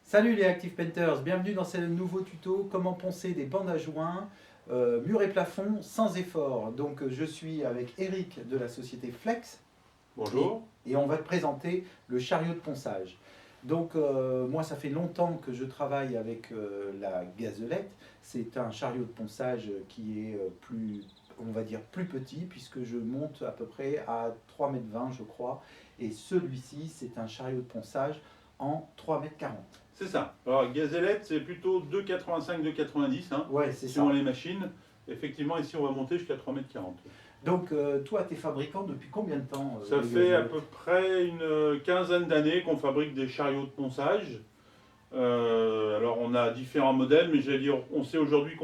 Salut les Active Painters, bienvenue dans ce nouveau tuto comment poncer des bandes à joints, murs et plafonds sans effort. Donc je suis avec Eric de la société Flex. Bonjour. Et on va te présenter le chariot de ponçage. Donc moi ça fait longtemps que je travaille avec la gazelette. C'est un chariot de ponçage qui est plus, on va dire plus petit, puisque je monte à peu près à 3,20 m je crois. Et celui-ci c'est un chariot de ponçage en 3,40 m. C'est ça. Alors, gazelette, c'est plutôt 2,85, 2,90, hein, Ouais, c'est suivant ça. les machines. Effectivement, ici, on va monter jusqu'à 3,40 m. Donc toi, tu es fabricant depuis combien de temps Ça des fait à gazelettes? peu près une quinzaine d'années qu'on fabrique des chariots de ponçage. Alors, on a différents modèles, mais j'allais dire, on s'est aujourd'hui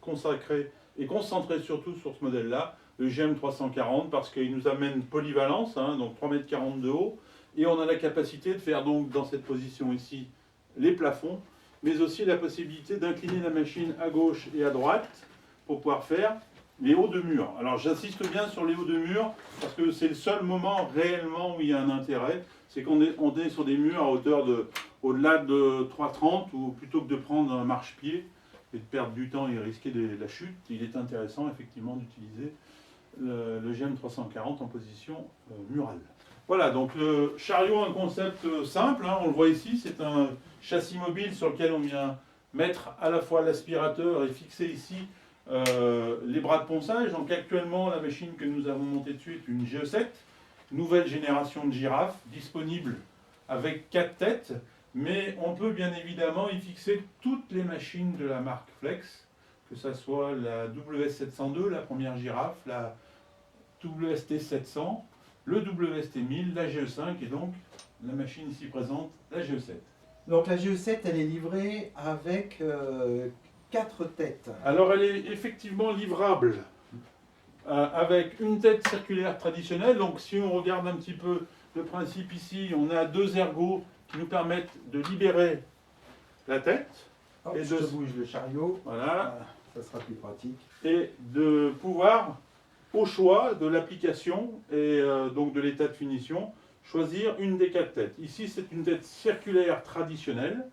consacré et concentré surtout sur ce modèle-là, le GM 340, parce qu'il nous amène polyvalence, hein, donc 3,40 m de haut, et on a la capacité de faire donc dans cette position ici les plafonds, mais aussi la possibilité d'incliner la machine à gauche et à droite pour pouvoir faire les hauts de mur. Alors j'insiste bien sur les hauts de mur parce que c'est le seul moment réellement où il y a un intérêt, c'est qu'on est sur des murs à hauteur de au-delà de 3,30 ou plutôt que de prendre un marchepied et de perdre du temps et risquer la chute, il est intéressant effectivement d'utiliser le GM 340 en position murale. Voilà, donc le chariot, un concept simple, hein, on le voit ici, c'est un châssis mobile sur lequel on vient mettre à la fois l'aspirateur et fixer ici les bras de ponçage. Donc actuellement, la machine que nous avons montée dessus est une GE7, nouvelle génération de girafe, disponible avec 4 têtes, mais on peut bien évidemment y fixer toutes les machines de la marque Flex, que ce soit la WS702, la première girafe, la WST700, le WST1000, la GE5 et donc la machine ici présente, la GE7. Donc la GE7, elle est livrée avec 4 têtes. Alors elle est effectivement livrable avec une tête circulaire traditionnelle. Donc si on regarde un petit peu le principe ici, on a deux ergots qui nous permettent de libérer la tête. Hop, et je te bouge le chariot. Voilà. Ça sera plus pratique. Et de pouvoir, au choix de l'application et donc de l'état de finition, choisir une des 4 têtes. Ici, c'est une tête circulaire traditionnelle.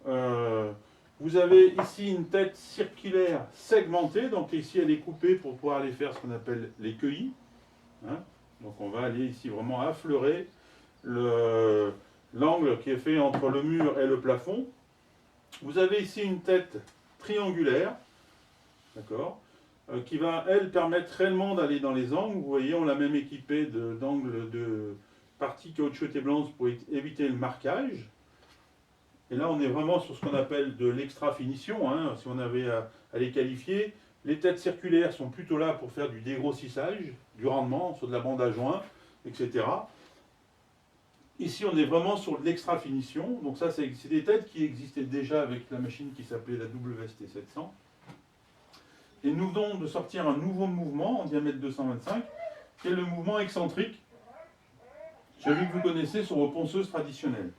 Vous avez ici une tête circulaire segmentée. Donc ici, elle est coupée pour pouvoir aller faire ce qu'on appelle les cueillis. Hein, donc on va aller ici vraiment affleurer l'angle qui est fait entre le mur et le plafond. Vous avez ici une tête triangulaire, d'accord, qui va, elle, permettre réellement d'aller dans les angles. Vous voyez, on l'a même équipée d'angles de parties caoutchoutées blanches pour éviter le marquage. Et là, on est vraiment sur ce qu'on appelle de l'extra finition, hein, si on avait à les qualifier. Les têtes circulaires sont plutôt là pour faire du dégrossissage, du rendement, sur de la bande à joint, etc. Ici, on est vraiment sur de l'extra finition. Donc ça, c'est des têtes qui existaient déjà avec la machine qui s'appelait la WST700. Et nous venons de sortir un nouveau mouvement en diamètre 225, qui est le mouvement excentrique, celui que vous connaissez sur vos ponceuses traditionnelles.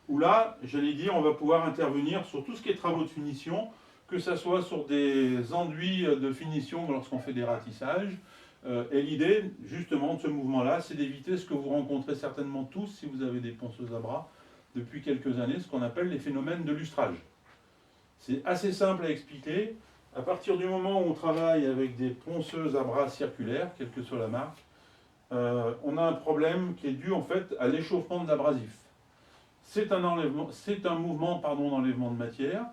Où là, j'allais dire, on va pouvoir intervenir sur tout ce qui est travaux de finition, que ce soit sur des enduits de finition lorsqu'on fait des ratissages. Et l'idée, justement, de ce mouvement-là, c'est d'éviter ce que vous rencontrez certainement tous si vous avez des ponceuses à bras depuis quelques années, ce qu'on appelle les phénomènes de lustrage. C'est assez simple à expliquer. À partir du moment où on travaille avec des ponceuses à bras circulaires, quelle que soit la marque, on a un problème qui est dû en fait à l'échauffement de l'abrasif. C'est un mouvement d'enlèvement de matière.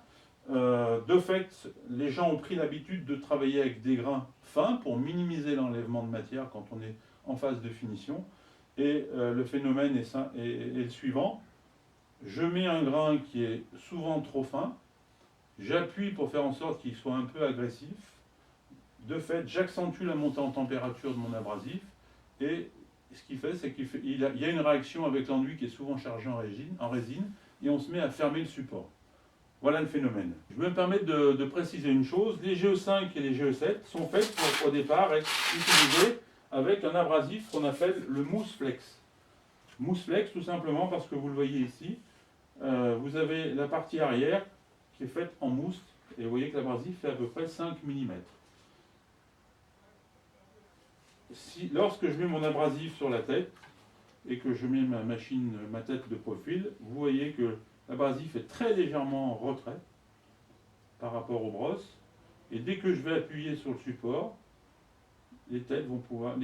De fait, les gens ont pris l'habitude de travailler avec des grains fins pour minimiser l'enlèvement de matière quand on est en phase de finition. Et le phénomène est le suivant. Je mets un grain qui est souvent trop fin. J'appuie pour faire en sorte qu'il soit un peu agressif. De fait, j'accentue la montée en température de mon abrasif. Et ce qu'il fait, c'est qu'il y a une réaction avec l'enduit qui est souvent chargé en résine. Et on se met à fermer le support. Voilà le phénomène. Je vais me permettre de préciser une chose. Les GE5 et les GE7 sont faites pour, au départ, être utilisées avec un abrasif qu'on appelle le mousse flex. Mousse flex, tout simplement parce que vous le voyez ici. Vous avez la partie arrière qui est faite en mousse. Et vous voyez que l'abrasif fait à peu près 5 mm. Lorsque je mets mon abrasif sur la tête et que je mets ma tête de profil, vous voyez que l'abrasif est très légèrement en retrait par rapport aux brosses. Et dès que je vais appuyer sur le support, les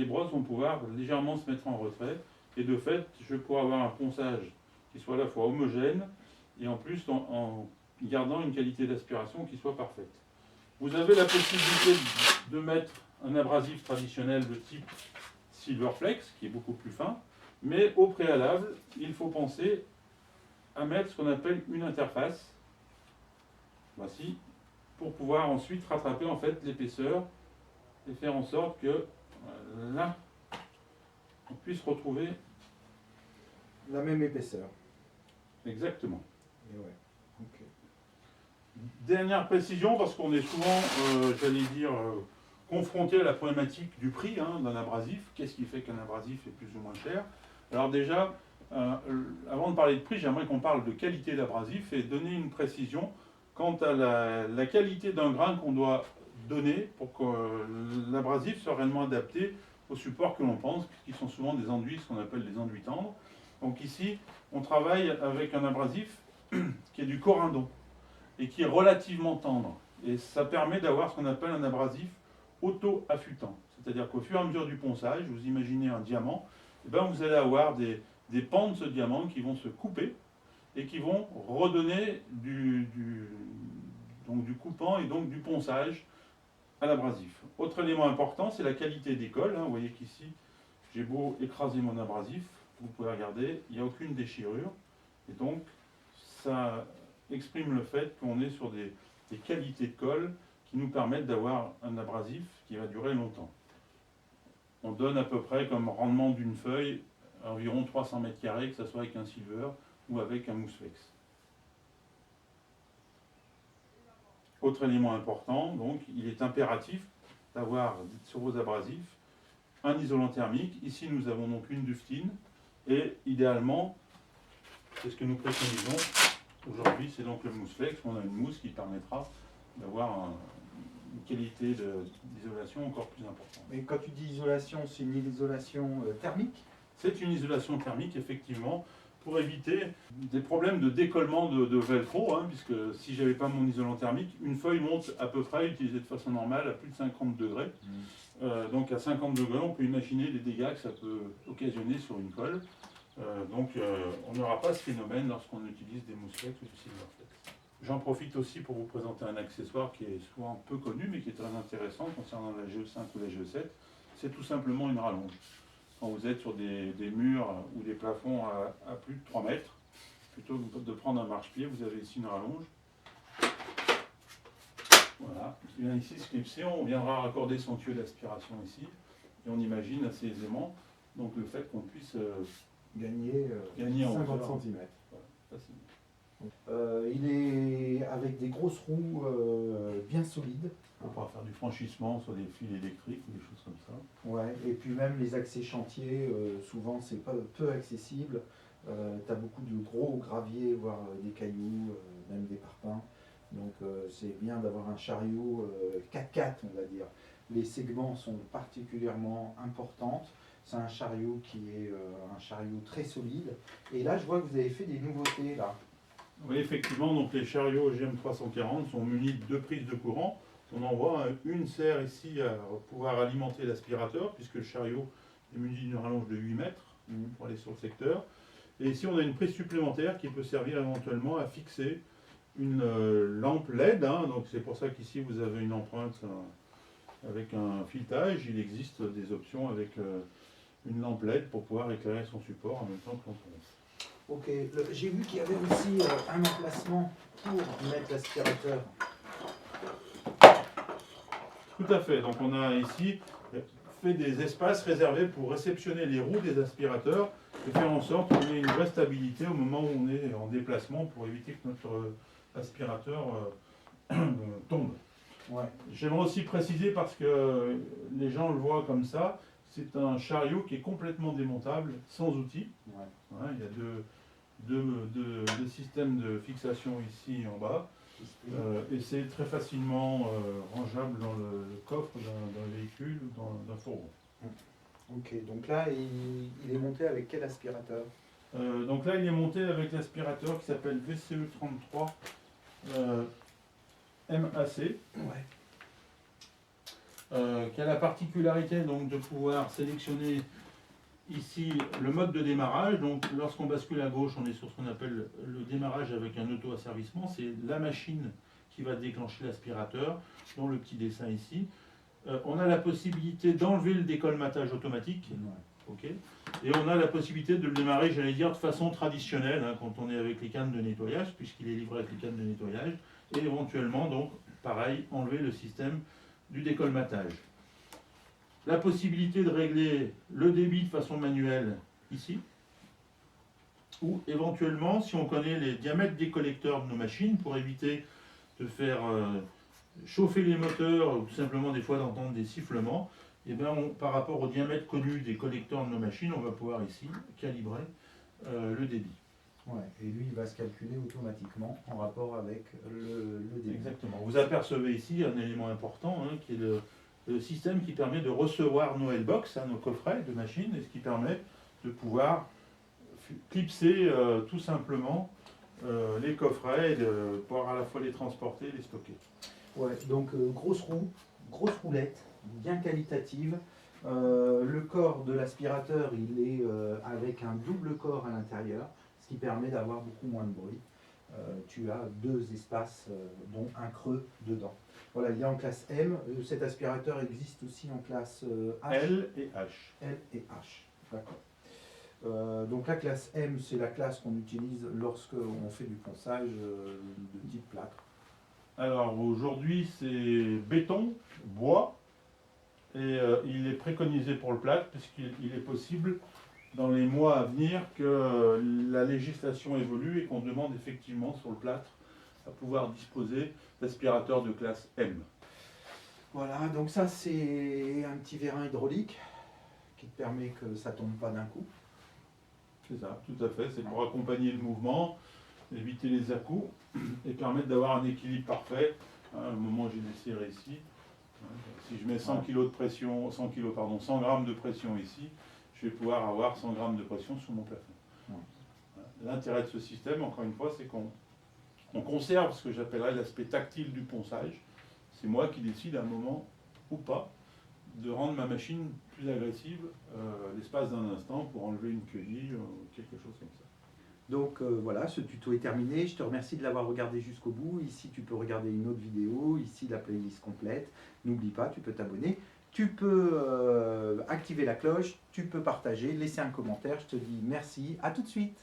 brosses vont pouvoir légèrement se mettre en retrait. Et de fait, je pourrai avoir un ponçage qui soit à la fois homogène et en plus en gardant une qualité d'aspiration qui soit parfaite. Vous avez la possibilité de mettre un abrasif traditionnel de type Silverflex, qui est beaucoup plus fin, mais au préalable, il faut penser à mettre ce qu'on appelle une interface, voici, pour pouvoir ensuite rattraper en fait l'épaisseur et faire en sorte que là, on puisse retrouver La même épaisseur. exactement. Et ouais. Ok. Dernière précision, parce qu'on est souvent, j'allais dire, confronté à la problématique du prix d'un abrasif. Qu'est-ce qui fait qu'un abrasif est plus ou moins cher? Alors déjà, avant de parler de prix, j'aimerais qu'on parle de qualité d'abrasif et donner une précision quant à la qualité d'un grain qu'on doit donner pour que l'abrasif soit réellement adapté aux supports que l'on pense, qui sont souvent des enduits, ce qu'on appelle des enduits tendres. Donc ici, on travaille avec un abrasif qui est du corindon et qui est relativement tendre. Et ça permet d'avoir ce qu'on appelle un abrasif auto-affûtant. C'est-à-dire qu'au fur et à mesure du ponçage, vous imaginez un diamant, et ben vous allez avoir des pans de ce diamant qui vont se couper et qui vont redonner donc du coupant et donc du ponçage à l'abrasif. Autre élément important, c'est la qualité des cols. Vous voyez qu'ici, j'ai beau écraser mon abrasif, vous pouvez regarder, il n'y a aucune déchirure. Et donc, ça exprime le fait qu'on est sur des qualités de colle qui nous permettent d'avoir un abrasif qui va durer longtemps. On donne à peu près comme rendement d'une feuille environ 300 mètres carrés, que ce soit avec un silver ou avec un mouseflex. Autre élément important, donc il est impératif d'avoir sur vos abrasifs un isolant thermique. Ici nous avons donc une duftine et idéalement, c'est ce que nous préconisons aujourd'hui, c'est donc le mouseflex. On a une mousse qui permettra d'avoir une qualité d'isolation encore plus importante. Mais quand tu dis isolation, c'est une isolation thermique? C'est une isolation thermique, effectivement, pour éviter des problèmes de décollement de velcro, puisque si je n'avais pas mon isolant thermique, une feuille monte à peu près, utilisée de façon normale, à plus de 50 degrés. Donc à 50 degrés, on peut imaginer les dégâts que ça peut occasionner sur une colle. On n'aura pas ce phénomène lorsqu'on utilise des mouseflex ou du silverflex. J'en profite aussi pour vous présenter un accessoire qui est souvent peu connu, mais qui est très intéressant concernant la GE5 ou la GE7. C'est tout simplement une rallonge. Quand vous êtes sur des murs ou des plafonds à plus de 3 mètres, plutôt que de prendre un marchepied, vous avez ici une rallonge. Voilà, qui vient ici se clipser. On viendra raccorder son tuyau d'aspiration ici. Et on imagine assez aisément donc, le fait qu'on puisse gagner en 50 cm. Voilà, facilement. Il est avec des grosses roues bien solides. On pourra faire du franchissement sur des fils électriques ou des choses comme ça. Ouais, et puis même les accès chantiers, souvent c'est peu accessible. Tu as beaucoup de gros graviers, voire des cailloux, même des parpaings. Donc c'est bien d'avoir un chariot 4x4, on va dire. Les segments sont particulièrement importants. C'est un chariot qui est un chariot très solide. Et là, je vois que vous avez fait des nouveautés là. Oui, effectivement, donc les chariots GM340 sont munis de 2 prises de courant. On en voit une sert ici à pouvoir alimenter l'aspirateur, puisque le chariot est muni d'une rallonge de 8 mètres pour aller sur le secteur. Et ici, on a une prise supplémentaire qui peut servir éventuellement à fixer une lampe LED. Donc c'est pour ça qu'ici, vous avez une empreinte avec un filetage. Il existe des options avec une lampe LED pour pouvoir éclairer son support en même temps que l'on tourne. Ok, j'ai vu qu'il y avait aussi un emplacement pour mettre l'aspirateur. Tout à fait, donc on a ici fait des espaces réservés pour réceptionner les roues des aspirateurs et faire en sorte qu'on ait une vraie stabilité au moment où on est en déplacement pour éviter que notre aspirateur tombe. Ouais. J'aimerais aussi préciser, parce que les gens le voient comme ça, c'est un chariot qui est complètement démontable, sans outils. Ouais. Il y a deux systèmes de fixation ici en bas. Et c'est très facilement rangeable dans le coffre d'un véhicule ou d'un fourgon. Ok, donc là, il est monté avec quel aspirateur? Donc là, il est monté avec l'aspirateur qui s'appelle VCE33 MAC, Ouais. qui a la particularité donc, de pouvoir sélectionner ici le mode de démarrage. Donc lorsqu'on bascule à gauche, on est sur ce qu'on appelle le démarrage avec un auto-asservissement. C'est la machine qui va déclencher l'aspirateur, dont le petit dessin ici. On a la possibilité d'enlever le décolmatage automatique. Ouais. Okay. Et on a la possibilité de le démarrer, j'allais dire, de façon traditionnelle, hein, quand on est avec les cannes de nettoyage, puisqu'il est livré avec les cannes de nettoyage, et éventuellement, donc, pareil, enlever le système du décolmatage. La possibilité de régler le débit de façon manuelle ici, ou éventuellement, si on connaît les diamètres des collecteurs de nos machines, pour éviter de faire chauffer les moteurs, ou tout simplement des fois d'entendre des sifflements, et bien par rapport au diamètre connu des collecteurs de nos machines, on va pouvoir ici calibrer le débit. Ouais. Et lui, il va se calculer automatiquement en rapport avec le débit. Exactement. Vous apercevez ici un élément important, hein, qui est le système qui permet de recevoir nos L-box, hein, nos coffrets de machines, et ce qui permet de pouvoir clipser tout simplement les coffrets et de pouvoir à la fois les transporter et les stocker. Ouais, donc grosse roue, grosse roulette, bien qualitative. Le corps de l'aspirateur, il est avec un double corps à l'intérieur, ce qui permet d'avoir beaucoup moins de bruit. Tu as deux espaces, dont un creux dedans. Voilà, il est en classe M. Cet aspirateur existe aussi en classe H. L et H. L et H. D'accord. Donc la classe M, c'est la classe qu'on utilise lorsque on fait du ponçage de type plâtre. Alors aujourd'hui c'est béton, bois, et il est préconisé pour le plâtre puisqu'il est possible dans les mois à venir que la législation évolue et qu'on demande effectivement sur le plâtre à pouvoir disposer d'aspirateurs de classe M. Voilà, donc ça c'est un petit vérin hydraulique qui te permet que ça tombe pas d'un coup. C'est ça, tout à fait, c'est pour accompagner le mouvement, éviter les à-coups et permettre d'avoir un équilibre parfait. À un moment j'ai des serrés ici. Si je mets 100 kg de pression, 100 grammes de pression ici, je vais pouvoir avoir 100 grammes de pression sur mon plafond. L'intérêt de ce système, encore une fois, c'est qu'on conserve ce que j'appellerais l'aspect tactile du ponçage. C'est moi qui décide à un moment ou pas de rendre ma machine plus agressive l'espace d'un instant pour enlever une queue ou quelque chose comme ça. Donc voilà, ce tuto est terminé. Je te remercie de l'avoir regardé jusqu'au bout. Ici, tu peux regarder une autre vidéo. Ici, la playlist complète. N'oublie pas, tu peux t'abonner. Tu peux activer la cloche. Tu peux partager, laisser un commentaire. Je te dis merci. À tout de suite.